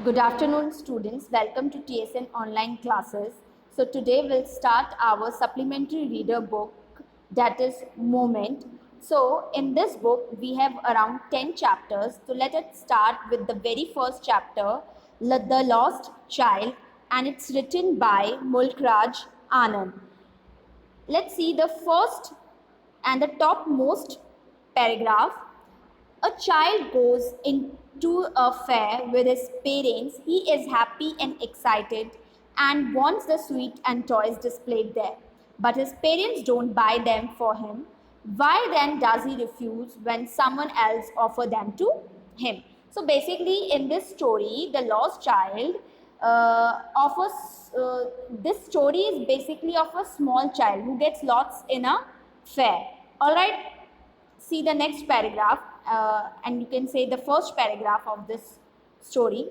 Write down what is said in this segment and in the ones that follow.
Good afternoon, students. Welcome to TSN online classes. So today we'll start our supplementary reader book, that is Moment. So in this book we have around 10 chapters. So let us start with the very first chapter, The Lost Child, and it's written by Mulkraj Anand. Let's see the first and the topmost paragraph. A child goes into a fair with his parents. He is happy and excited and wants the sweets and toys displayed there. But his parents don't buy them for him. Why then does he refuse when someone else offers them to him? So basically, in this story, the lost child offers. This story is basically of a small child who gets lost in a fair. All right. See the next paragraph, and you can say the first paragraph of this story.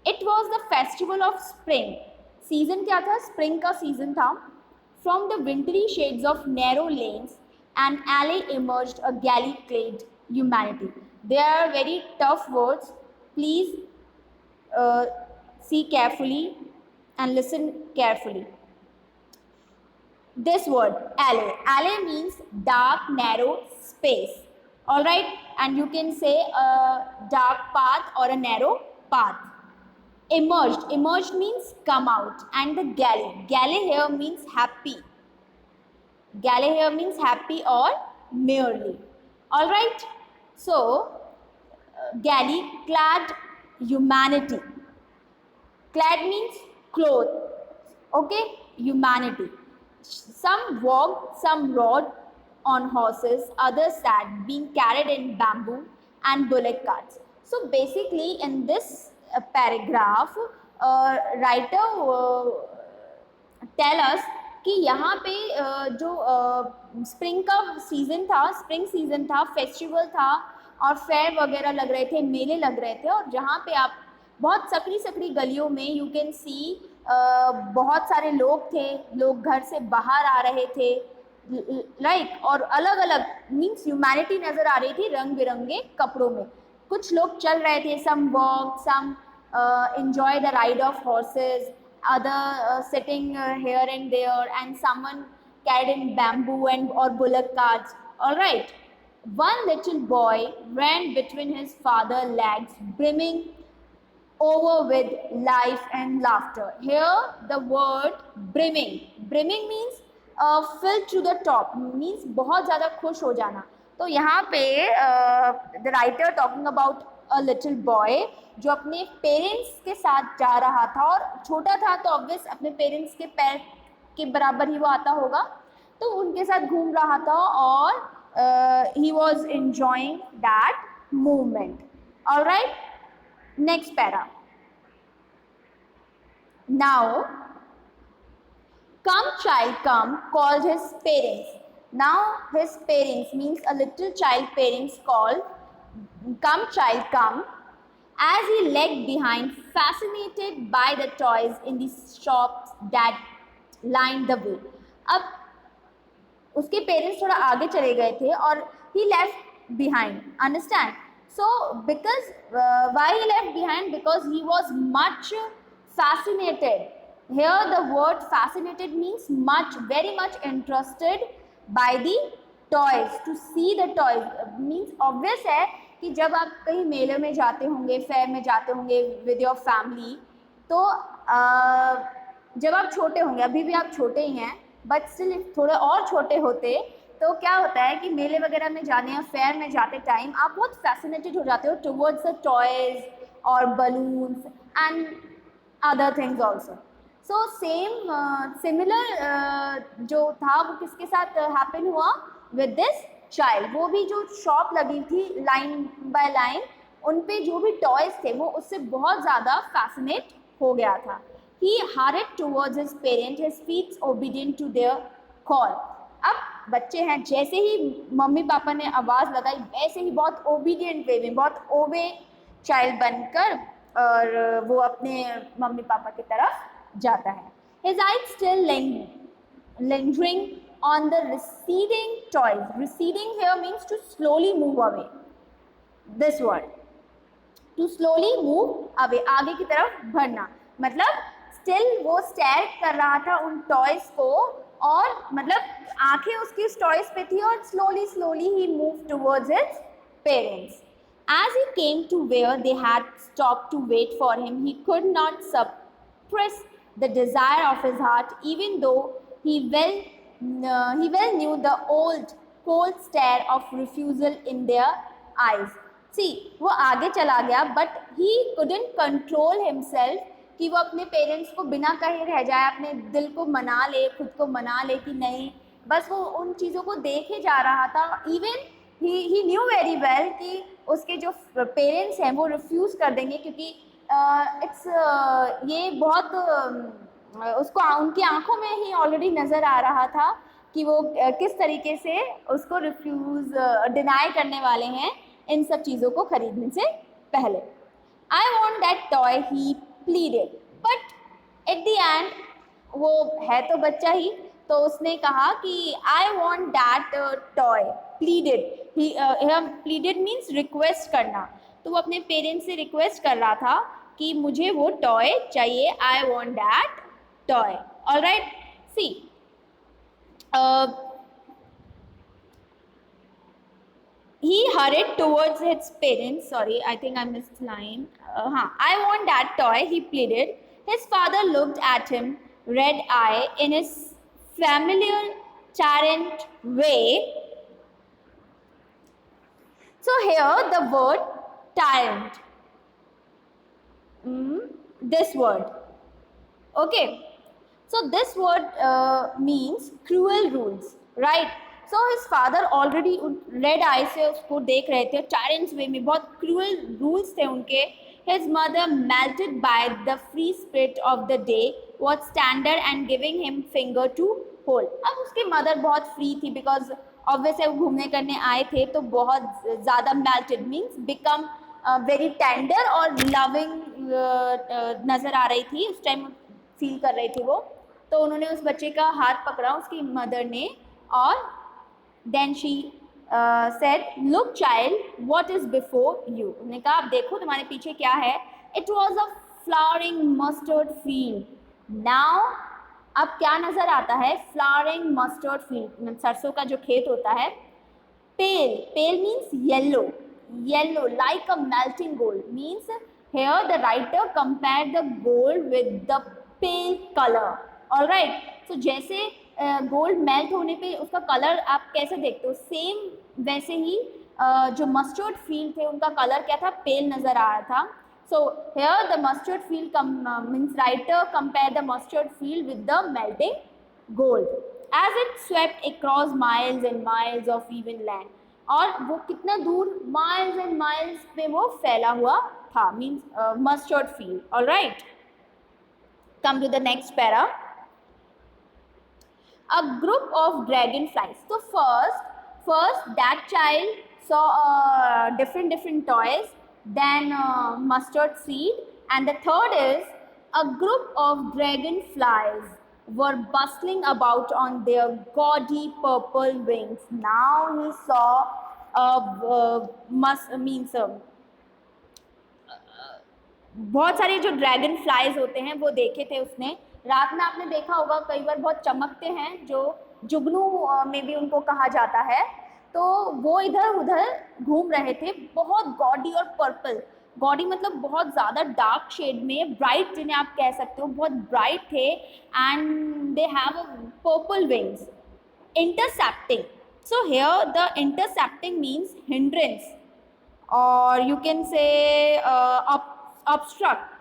It was the festival of spring. Season क्या था? Spring का season था. From the wintry shades of narrow lanes, an alley emerged a galley-clad humanity. They are very tough words. Please see carefully and listen carefully. This word, alley. Alley means dark, narrow space. All right, and you can say a dark path or a narrow path. Emerged. Emerged means come out. And the galley. Galley here means happy. Galley here means happy or merely. All right. So, galley, clad humanity. Clad means clothed. Okay, humanity. Some walked, some rode on horses, others sat, being carried in bamboo and bullock carts. So basically, in this paragraph, writer tell us कि यहाँ पे जो spring का season था, spring season था, festival था और fair वगैरह लग रहे थे, मेले लग रहे थे, और जहाँ पे आप बहुत सकड़ी सकड़ी गलियों में यू कैन सी बहुत सारे लोग थे, लोग घर से बाहर आ रहे थे, लाइक और अलग अलग मीन्स ह्यूमैनिटी नज़र आ रही थी रंग बिरंगे कपड़ों में. कुछ लोग चल रहे थे, some walk, some enjoy the ride of horses, other sitting here and there, and someone carried in bamboo and or bullock carts. All right. One little boy ran between his father's legs, brimming over with life and laughter. Here the word brimming. Brimming means filled to the top, means बहुत ज़्यादा खुश हो जाना. तो यहाँ पे the writer talking about a little boy जो अपने पेरेंट्स के साथ जा रहा था, और छोटा था तो ऑब्वियस अपने पेरेंट्स के पैर के बराबर ही वो आता होगा, तो उनके साथ घूम रहा था और he was enjoying that movement. All right. Next para. Now, come child come, called his parents. Now his parents means a little child parents called, come child come, as he lagged behind, fascinated by the toys in the shops that lined the way. अब उसके parents थोड़ा आगे चले गए थे और he left behind. Understand? So because why he left behind? Because he was much fascinated. Here the word fascinated means much, very much interested by the toys. To see the toys means obvious है कि जब आप कहीं मेले में जाते होंगे, fair में जाते होंगे with your family, तो जब आप छोटे होंगे, अभी भी आप छोटे ही हैं, बट स्टिल थोड़े और छोटे होते तो क्या होता है कि मेले वगैरह में जाने या फेयर में जाते टाइम आप बहुत फैसिनेटेड हो जाते हो टुवर्ड्स द टॉयज और balloons and other things also. So same similar जो था वो किसके साथ हैपन हुआ? With this child. वो भी जो शॉप लगी थी लाइन बाय लाइन, उन पे जो भी टॉयज थे वो उससे बहुत ज़्यादा फैसिनेट हो गया था. He hurried towards his parents, his feet obedient to their call. अब बच्चे हैं, जैसे ही मम्मी पापा ने आवाज़ लगाई वैसे ही बहुत ओबीडियंट वे में, बहुत ओबे चाइल्ड बनकर और वो अपने मम्मी पापा की तरफ जाता है. His eyes still lingering on the receding toys. Receding here means to slowly move away. This word. To slowly move away, आगे की तरफ बढ़ना, मतलब स्टिल वो स्टेयर कर रहा था उन टॉयज को, और मतलब आंखें उसकी उस टॉयज पे थी, और slowly slowly he move towards his parents. As he came to where they had stopped to wait for him, he could not suppress the desire of his heart, even though he well knew the old cold stare of refusal in their eyes. See, वो आगे चला गया, but he couldn't control himself कि वो अपने parents को बिना कहे रह जाए, अपने दिल को मना ले, खुद को मना ले कि नहीं, बस वो उन चीज़ों को देखे जा रहा था. Even he new very well कि उसके जो पेरेंट्स हैं वो रिफ्यूज़ कर देंगे, क्योंकि ये बहुत उसको उनकी आंखों में ही ऑलरेडी नज़र आ रहा था कि वो किस तरीके से उसको डिनाई करने वाले हैं इन सब चीज़ों को खरीदने से पहले. आई want that toy he pleaded, but at the end वो है तो बच्चा ही, तो उसने कहा कि आई want that toy. Pleaded, pleaded means request करना, तो वो अपने पेरेंट्स से रिक्वेस्ट कर रहा था कि मुझे वो टॉय चाहिए, I want that toy. Alright, see he hurried towards his parents. Sorry, I think I missed line. I want that toy, he pleaded. His father looked at him, red eye, in his familiar tyrant way. So here the word tyrant, this word, okay, so this word means cruel rules, right? So his father already red eye से उसको देख रहे थे, tyrants way में, बहुत cruel rules थे उनके. His mother, melted by the free spirit of the day, was standing and giving him finger to hold. अब उसकी mother बहुत free थी, because obviously वो घूमने करने आए थे, तो बहुत ज़्यादा melted means become very tender और loving नज़र आ रही थी उस टाइम, फील कर रही थी वो. तो उन्होंने उस बच्चे का हाथ पकड़ा, उसकी मदर ने, और then she said, look child, what is before you. उन्होंने कहा, अब देखो तुम्हारे पीछे क्या है. It was a flowering mustard field. Now अब क्या नज़र आता है, flowering mustard field, सरसों का जो खेत होता है. Pale, pale means yellow, yellow like a melting gold, means here the writer compared the gold with the pale color. All right, so जैसे गोल्ड मेल्ट होने पे उसका कलर आप कैसे देखते हो, सेम वैसे ही जो मस्टर्ड फील्ड थे उनका कलर क्या था, पेल नज़र आ रहा था. So here the mustard field means writer compare the mustard field with the melting gold as it swept across miles and miles of even land. और वो कितना दूर, माइल्स एंड माइल्स पे वो फैला हुआ था, means mustard field. Alright, come to the next para. A group of dragonflies. So first that child saw different toys, then mustard seed, and the third is a group of dragonflies were bustling about on their gaudy purple wings. Now he saw बहुत सारे जो dragon flies होते हैं वो देखे थे उसने. रात में आपने देखा होगा कई बार बहुत चमकते हैं, जो जुगनू में भी उनको कहा जाता है. तो वो इधर उधर घूम रहे थे, बहुत गॉडी और पर्पल. गॉडी मतलब बहुत ज़्यादा डार्क शेड में, ब्राइट जिन्हें आप कह सकते हो, बहुत ब्राइट थे. And they have purple wings. Intercepting, so here the intercepting means hindrance, और यू कैन से ऑब्स्ट्रक्ट,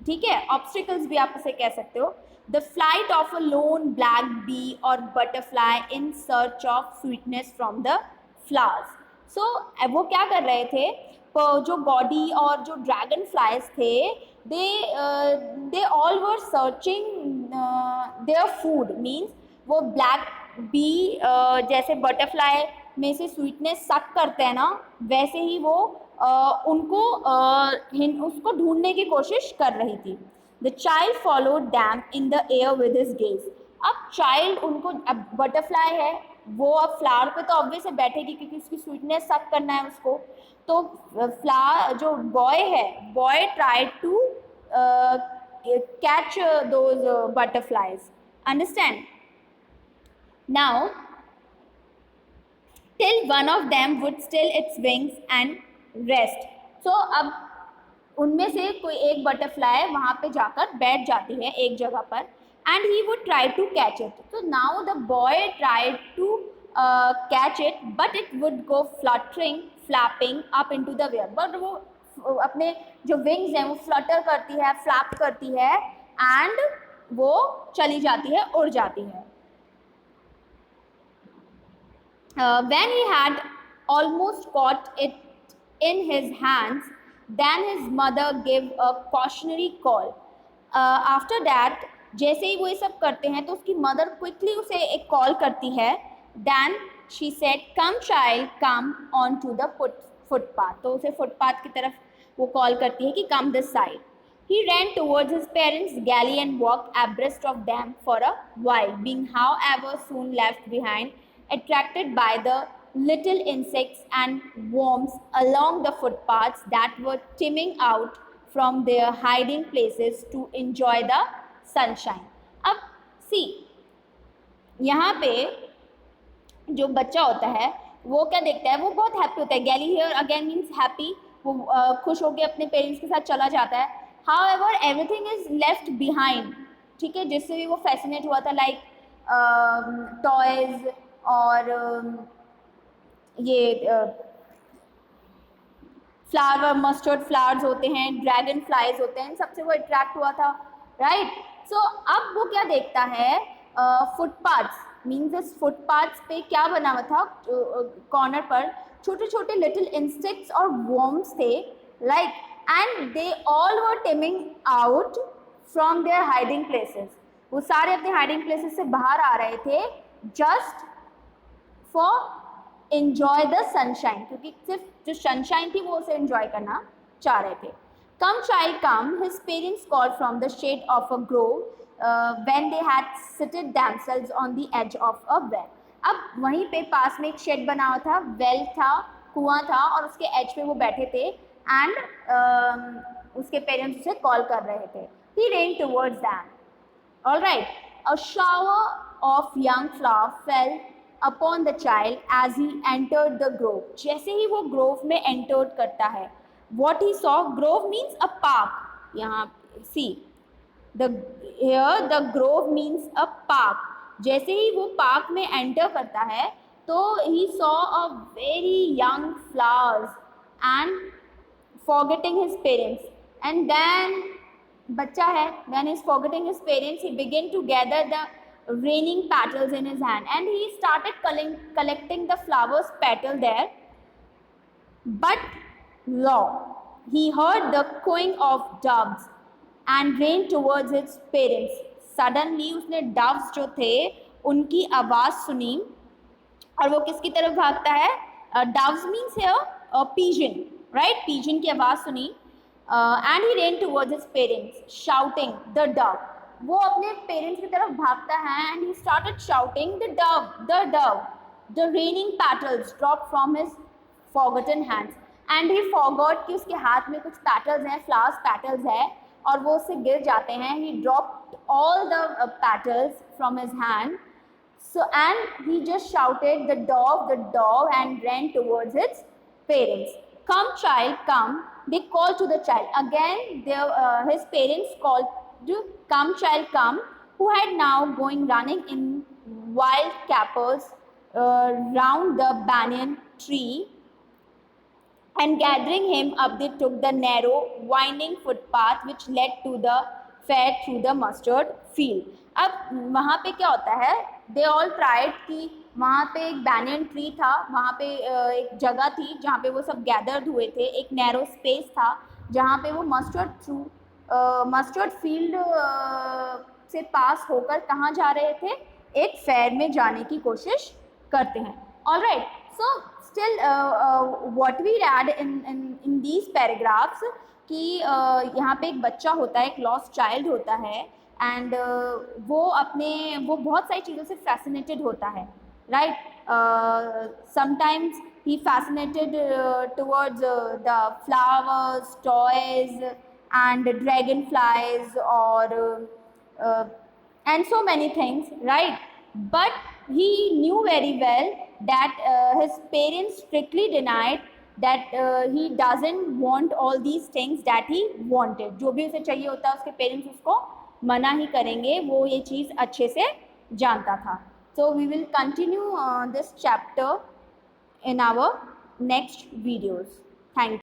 ठीक है, ऑब्स्टिकल्स भी आप उसे कह सकते हो. The flight of a lone black bee और butterfly in search of sweetness from the flowers. So वो क्या कर रहे थे, जो गॉडी और जो ड्रैगन फ्लाइज थे, दे all were searching their food, means वो ब्लैक बी जैसे बटरफ्लाई में से स्वीटनेस सक करते हैं ना, वैसे ही वो उसको ढूंढने की कोशिश कर रही थी. The child followed them in the air with his gaze. अब चाइल्ड उनको, अब बटरफ्लाई है वो अब फ्लावर पे तो ऑब्वियस है बैठेगी क्योंकि उसकी स्वीटनेस सक करना है उसको। तो फ्लावर जो बॉय है, boy try to catch those butterflies. Understand? Now, till one of them would still its wings and rest. So अब उनमें से कोई एक बटरफ्लाई वहाँ पे जाकर बैठ जाती है एक जगह पर, and he would try to catch it. So now the boy tried to catch it, but it would go fluttering, flapping up into the air. But वो अपने जो विंग्स हैं वो फ्लटर करती है, फ्लैप करती है, एंड वो चली जाती है, उड़ जाती है. When he had almost caught it in his hands, then his mother gave a cautionary call. After that, जैसे ही वो ये सब करते हैं तो उसकी मदर क्विकली उसे एक कॉल करती है. Then she said, "Come child, come on to the footpath." तो उसे फुटपाथ की तरफ वो कॉल करती है कि come this side. He ran towards his parents' galley and walked abreast of them for a while, being however soon left behind, attracted by the little insects and worms along the footpaths that were teeming out from their hiding places to enjoy the sunshine. अब see, यहाँ पे जो बच्चा होता है वो क्या देखता है, वो बहुत हैप्पी होता है. गैली हियर अगेन मीन्स हैप्पी, वो खुश होकर अपने पेरेंट्स के साथ चला जाता है. However everything is left behind. ठीक है, जिससे भी वो फैसिनेट हुआ था, लाइक टॉयज और ये फ्लावर, मस्टर्ड फ्लावर्स होते हैं, ड्रैगन फ्लाइज होते हैं, इन सबसे वो अट्रैक्ट हुआ था, राइट. सो अब वो क्या देखता है, फुटपाथ्स मीन्स इस फुटपाथ्स पे क्या बना हुआ था, कॉर्नर पर छोटे छोटे लिटिल इंसेक्ट्स और वर्म्स थे, right, and they all were teeming out from their hiding places. वो सारे अपने हाइडिंग प्लेसेस से बाहर आ रहे थे just for enjoy the sunshine, क्योंकि सिर्फ जो सनशाइन थी वो उसे एंजॉय करना चाह रहे थे. Come child come, his parents called from the shade of a grove when they had seated themselves on the edge of a well. अब वहीं पे पास में एक शेड बना हुआ था, वेल था, कुआं था, और उसके एज पे वो बैठे थे, एंड उसके पेरेंट्स उसे कॉल कर रहे थे. He ran towards them. All right, a shower of young flower fell upon the child as he entered the grove. जैसे ही वो ग्रोव में एंटर्ड करता है, what he saw, grove means a park. यहाँ see, here the grove means a park. जैसे ही वो park में enter करता है तो he saw a very young flowers and forgetting his parents, and then बच्चा है, when he is forgetting his parents, he began to gather the raining petals in his hand, and he started collecting the flowers petal there. But lo, he heard the cooing of doves and ran towards his parents. Suddenly उसने doves जो थे उनकी आवाज़ सुनी और वो किसकी तरफ भागता है. Doves means here pigeon, right? Pigeon की आवाज़ सुनी, and he ran towards his parents, shouting the dove. वो अपने पेरेंट्स की तरफ भागता है, and he started shouting the dove, the dove. The raining petals dropped from his forgotten hands, and he forgot कि उसके हाथ में कुछ petals हैं, flowers petals है, और वो उससे गिर जाते हैं. He dropped all the petals from his hand. So and he just shouted the dove, and ran towards his parents. Come child, come. They called to the child. Again, his parents called to come child, come, who had now going running in wild capers round the banyan tree, and gathering him up they took the narrow winding footpath which led to the fair through the mustard field. अब वहाँ पे क्या होता है, they all tried कि वहाँ पे एक banyan tree था, वहाँ पे एक जगह थी जहाँ पे वो सब gathered हुए थे, एक narrow space था जहाँ पे वो mustard field से पास होकर कहाँ जा रहे थे, एक फेयर में जाने की कोशिश करते हैं. All right, so still what we read in these paragraphs कि यहाँ पे एक बच्चा होता है, एक लॉस्ट चाइल्ड होता है, एंड वो बहुत सारी चीज़ों से फैसिनेटेड होता है, right. sometimes he fascinated towards the flowers, toys, and dragonflies, or and so many things, right? But he knew very well that his parents strictly denied that he doesn't want all these things that he wanted. जो भी उसे चाहिए होता है उसके parents उसको मना ही करेंगे, वो ये चीज़ अच्छे से जानता था. So we will continue this chapter in our next videos. Thank you.